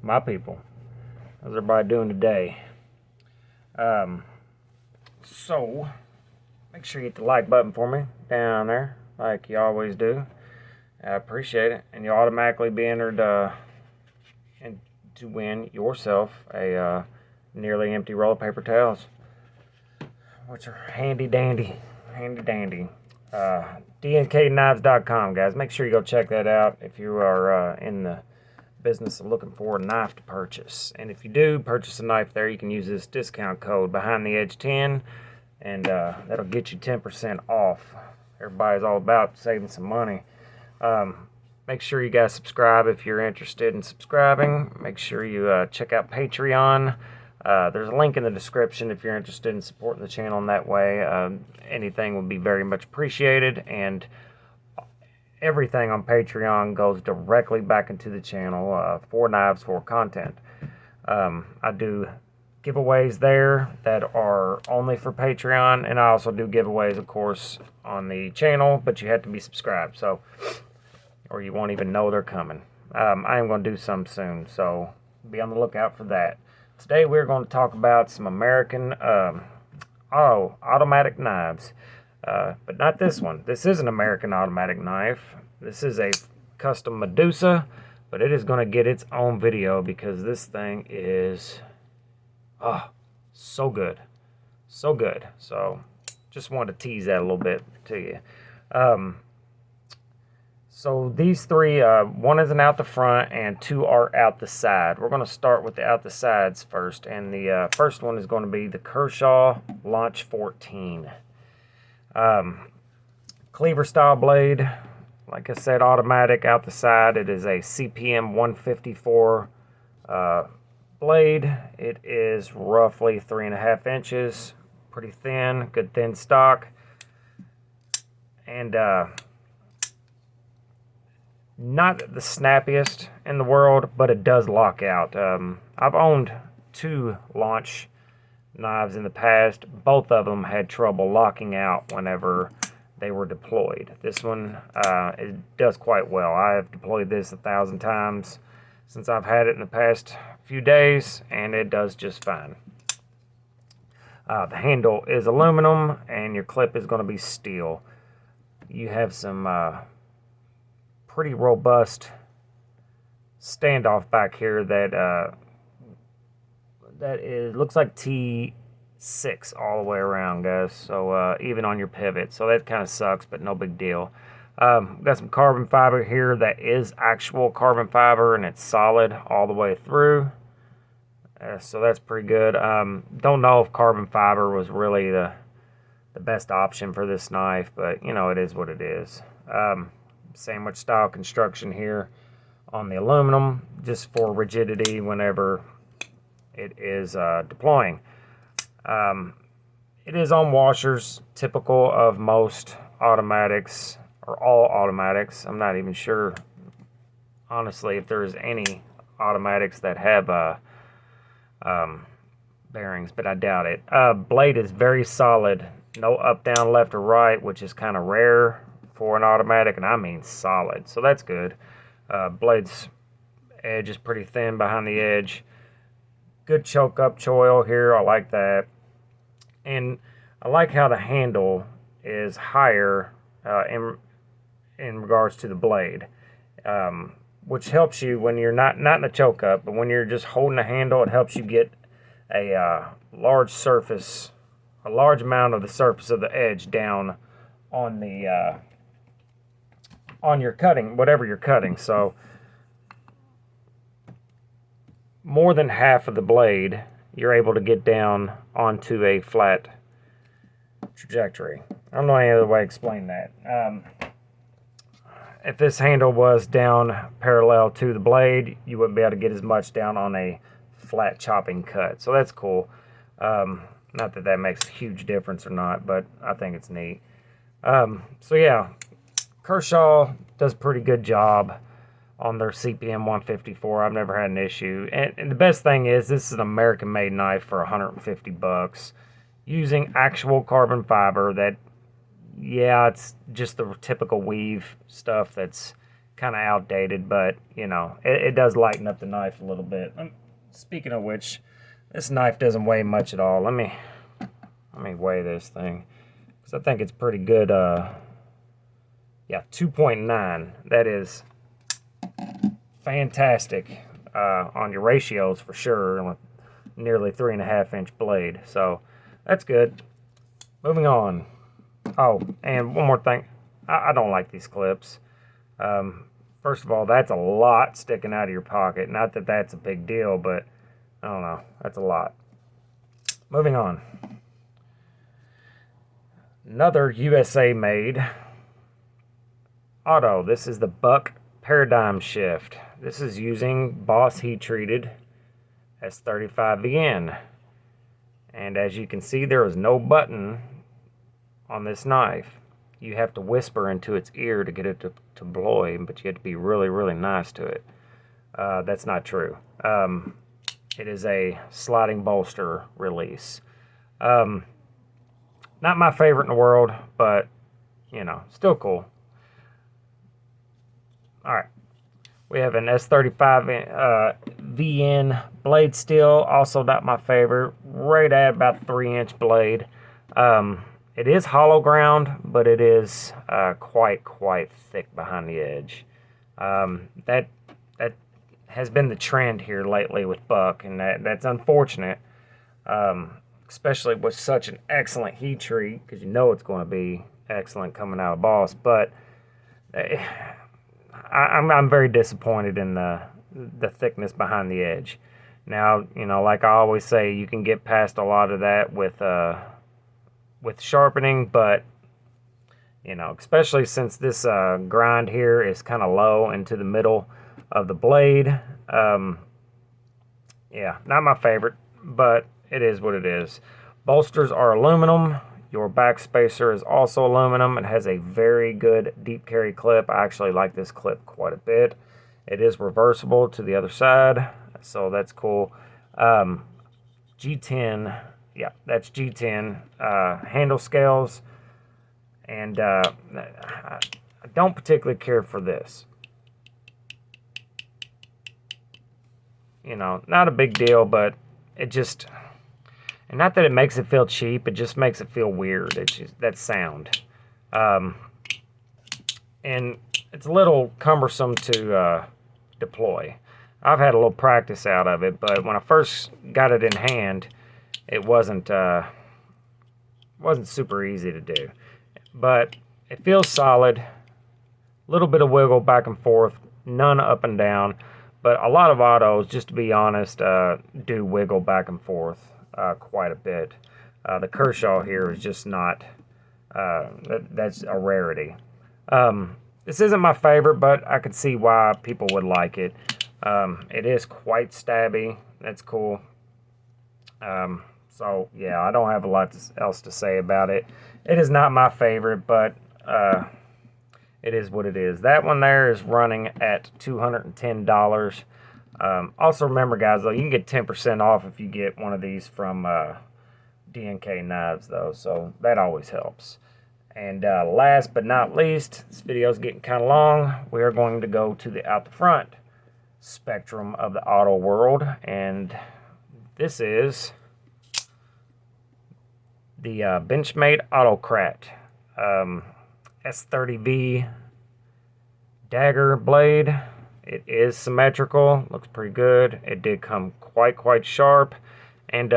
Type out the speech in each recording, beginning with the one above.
my people. How's everybody doing today? So, make sure you hit the like button for me down there, like you always do. I appreciate it. And you'll automatically be entered to win yourself a nearly empty roll of paper towels, which are handy dandy. DNKKnives.com, guys. Make sure you go check that out if you are in the business of looking for a knife to purchase. And if you do purchase a knife there, you can use this discount code behind the edge 10, and that'll get you 10% off. Everybody's all about saving some money. Make sure you guys subscribe if you're interested in subscribing. Make sure you check out Patreon. There's a link in the description if you're interested in supporting the channel in that way. Anything would be very much appreciated, and everything on Patreon goes directly back into the channel for Knives for content. I do giveaways there that are only for Patreon, and I also do giveaways, of course, on the channel, but you have to be subscribed, so, or you won't even know they're coming. I am going to do some soon, so be on the lookout for that. Today we're going to talk about some American automatic knives, but not this one. This is an American automatic knife. This is a custom Medusa, but it is going to get its own video because this thing is so good. So just wanted to tease that a little bit to you. So these three, one isn't out the front and two are out the side. We're going to start with the out the sides first, and the first one is going to be the Kershaw Launch 14. Cleaver style blade, like I said, automatic out the side. It is a CPM 154 blade. It is roughly 3.5 inches, pretty thin, good thin stock, and not the snappiest in the world, but it does lock out. I've owned two launch knives in the past. Both of them had trouble locking out whenever they were deployed. This one, it does quite well. I have deployed this 1,000 times since I've had it in the past few days, and it does just fine. The handle is aluminum, and your clip is going to be steel. You have some pretty robust standoff back here that looks like T6 all the way around, guys. So even on your pivot, so that kind of sucks, but no big deal. Got some carbon fiber here that is actual carbon fiber, and it's solid all the way through. So that's pretty good. Don't know if carbon fiber was really the best option for this knife, but you know, it is what it is. Sandwich style construction here on the aluminum, just for rigidity whenever it is deploying. It is on washers, typical of most automatics, or all automatics. I'm not even sure, honestly, if there's any automatics that have bearings, but I doubt it. Blade is very solid, no up, down, left, or right, which is kind of rare for an automatic, and I mean solid, so that's good. Blade's edge is pretty thin behind the edge. Good choke up choil here, I like that. And I like how the handle is higher in regards to the blade, which helps you when you're not in a choke up, but when you're just holding the handle, it helps you get a large amount of the surface of the edge down on the on your cutting, whatever you're cutting. So more than half of the blade you're able to get down onto a flat trajectory. I don't know any other way to explain that. If this handle was down parallel to the blade, you wouldn't be able to get as much down on a flat chopping cut. So that's cool. Not that that makes a huge difference or not, but I think it's neat. So yeah, Kershaw does a pretty good job on their CPM 154. I've never had an issue. And the best thing is, this is an American-made knife for 150 bucks, using actual carbon fiber that, yeah, it's just the typical weave stuff that's kind of outdated, but you know, it does lighten up the knife a little bit. Speaking of which, this knife doesn't weigh much at all. Let me weigh this thing, because I think it's pretty good. Yeah, 2.9. That is fantastic on your ratios for sure. On a nearly 3.5-inch blade, so that's good. Moving on. Oh, and one more thing. I don't like these clips. First of all, that's a lot sticking out of your pocket. Not that that's a big deal, but I don't know. That's a lot. Moving on. Another USA made auto. This is the Buck Paradigm Shift. This is using Boss heat treated S35VN. And as you can see, there is no button on this knife. You have to whisper into its ear to get it to blow, but you have to be really, really nice to it. That's not true. It is a sliding bolster release. Not my favorite in the world, but, you know, still cool. All right. We have an S35 VN blade steel, also not my favorite, right at about 3-inch blade. It is hollow ground, but it is quite thick behind the edge. That has been the trend here lately with Buck, and that's unfortunate, especially with such an excellent heat treat, because you know it's going to be excellent coming out of Boss. But I'm very disappointed in the thickness behind the edge. Now, you know, like I always say, you can get past a lot of that with sharpening, but you know, especially since this grind here is kind of low into the middle of the blade. Yeah, not my favorite, but it is what it is. Bolsters are aluminum. Your back spacer is also aluminum. It has a very good deep carry clip. I actually like this clip quite a bit. It is reversible to the other side, so that's cool. G10, yeah, that's G10 handle scales, and I don't particularly care for this. You know, not a big deal, but it just, and not that it makes it feel cheap, it just makes it feel weird. It's just that sound, and it's a little cumbersome to deploy. I've had a little practice out of it, but when I first got it in hand, it wasn't super easy to do. But it feels solid. A little bit of wiggle back and forth, none up and down. But a lot of autos, just to be honest, do wiggle back and forth quite a bit. The Kershaw here is just not, that's a rarity. This isn't my favorite, but I could see why people would like it. It is quite stabby. That's cool. So, yeah, I don't have a lot else to say about it. It is not my favorite, but it is what it is. That one there is running at $210. Also, remember, guys, though, you can get 10% off if you get one of these from DNK Knives, though, so that always helps. And last but not least, this video is getting kind of long. We are going to go to the out the front spectrum of the auto world, and this is the Benchmade Autocrat S30V dagger blade. It is symmetrical, looks pretty good. It did come quite sharp, and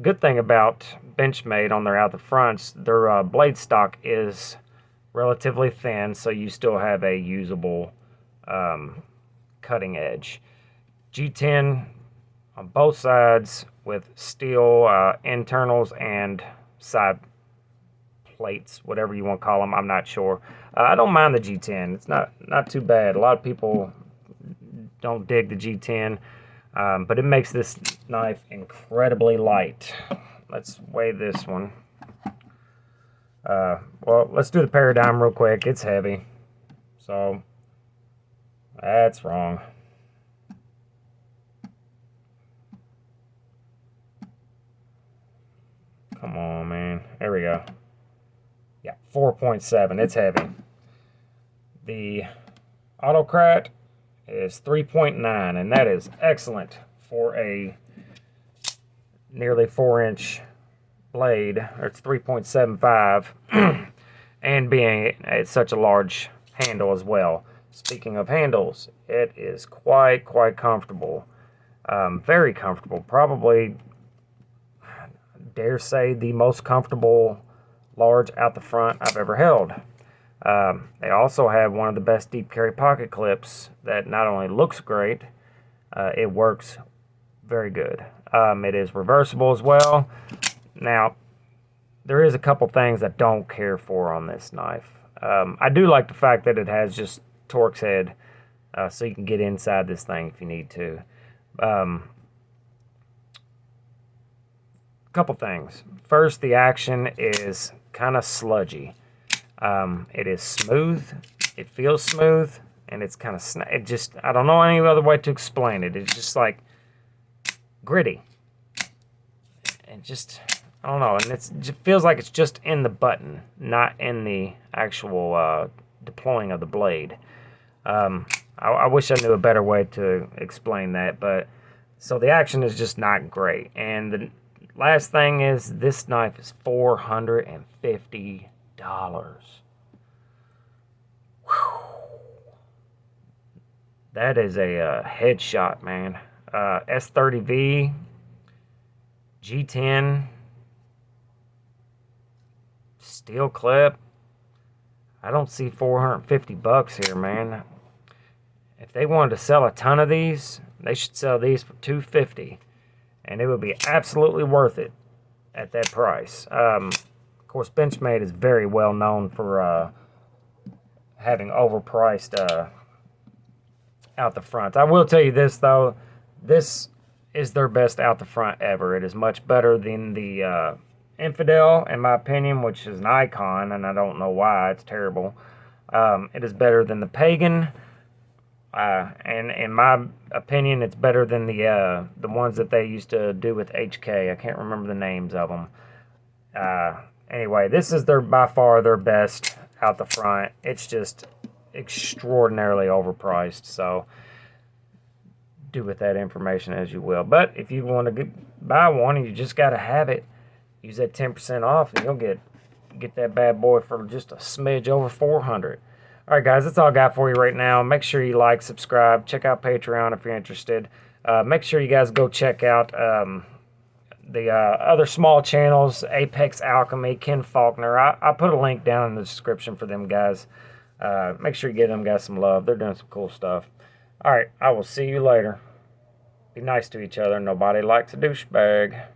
good thing about Benchmade on their out the fronts, their blade stock is relatively thin, so you still have a usable cutting edge. G10 on both sides with steel internals and side plates, whatever you want to call them. I'm not sure. I don't mind the G10. It's not too bad. A lot of people don't dig the G10, but it makes this knife incredibly light. Let's weigh this one. Well, let's do the Paradigm real quick. It's heavy, so that's wrong. Come on, man. There we go. Yeah, 4.7. It's heavy. The Autocrat is 3.9, and that is excellent for a nearly 4-inch blade. Or it's 3.75, and being it's such a large handle as well. Speaking of handles, it is quite comfortable. Very comfortable. Probably, dare say, the most comfortable large out the front I've ever held. They also have one of the best deep carry pocket clips that not only looks great, it works very good. It is reversible as well. Now, there is a couple things I don't care for on this knife. I do like the fact that it has just Torx head, so you can get inside this thing if you need to. Couple things. First, the action is kind of sludgy. It is smooth. It feels smooth, and it's kind of it just, I don't know any other way to explain it. It's just like gritty. And just, I don't know, and it feels like it's just in the button, not in the actual deploying of the blade. I wish I knew a better way to explain that, but so the action is just not great. And the last thing is, this knife is $450. Whew. That is a headshot, man. S30V, G10, steel clip. I don't see $450 here, man. If they wanted to sell a ton of these, they should sell these for $250, and it would be absolutely worth it at that price. Of course, Benchmade is very well known for having overpriced out the front. I will tell you this, though. This is their best out the front ever. It is much better than the Infidel, in my opinion, which is an icon, and I don't know why. It's terrible. It is better than the Pagan, and in my opinion, it's better than the ones that they used to do with HK. I can't remember the names of them. Anyway, this is by far their best out the front. It's just extraordinarily overpriced, so do with that information as you will. But if you want to buy one and you just got to have it, use that 10% off, and you'll get that bad boy for just a smidge over $400. All right, guys, that's all I got for you right now. Make sure you like, subscribe, check out Patreon if you're interested. Make sure you guys go check out the other small channels, Apex Alchemy, Ken Faulkner. I put a link down in the description for them guys. Make sure you give them guys some love. They're doing some cool stuff. All right, I will see you later. Be nice to each other. Nobody likes a douchebag.